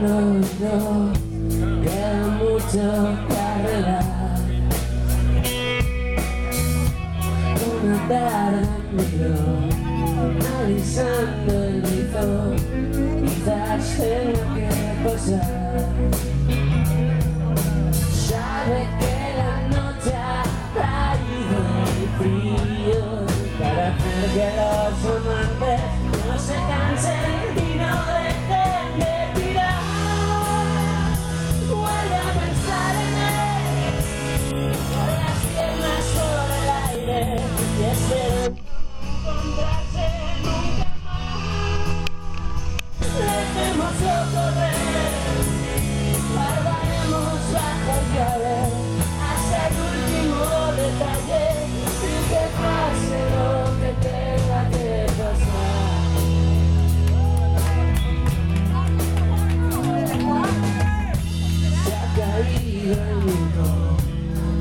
no queda mucho carrera. Una tarde en metro, analizando el grito, quizás tenga que pasar. Sabe que la noche ha traído el frío para hacer que los amantes no se cansen y no dejen de tirar. Vuelve a pensar en él, con las piernas sobre el aire, y espero encontrarse nunca más. Dejémoslo correr, guardaremos bajo llave hasta el último detalle y que pase lo que tenga que pasar. Se ha caído el mundo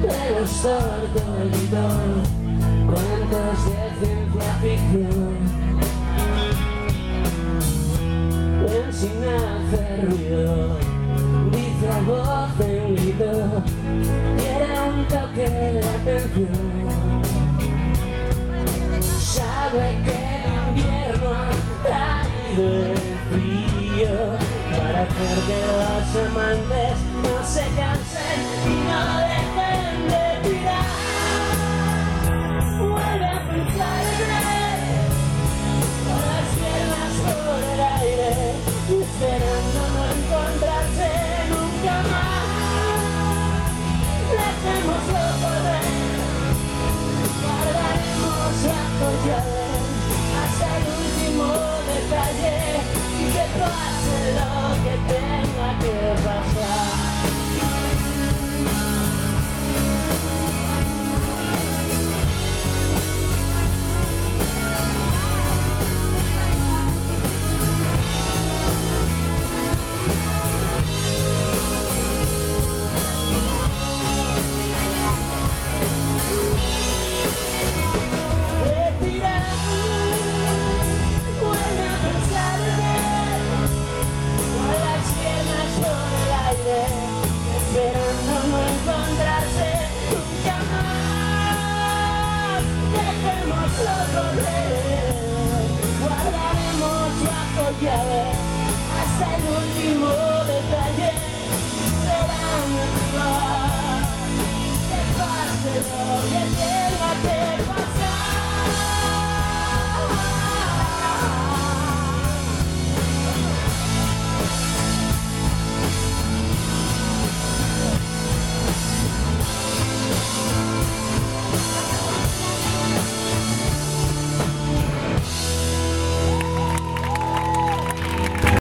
de los tortolitos, cuentos de ciencia ficción. Ven sin hacer ruido, dice a voz en grito, quiere un toque de atención. Sabe que el invierno ha traído el frío para hacer que los amantes no se cansen y no dejen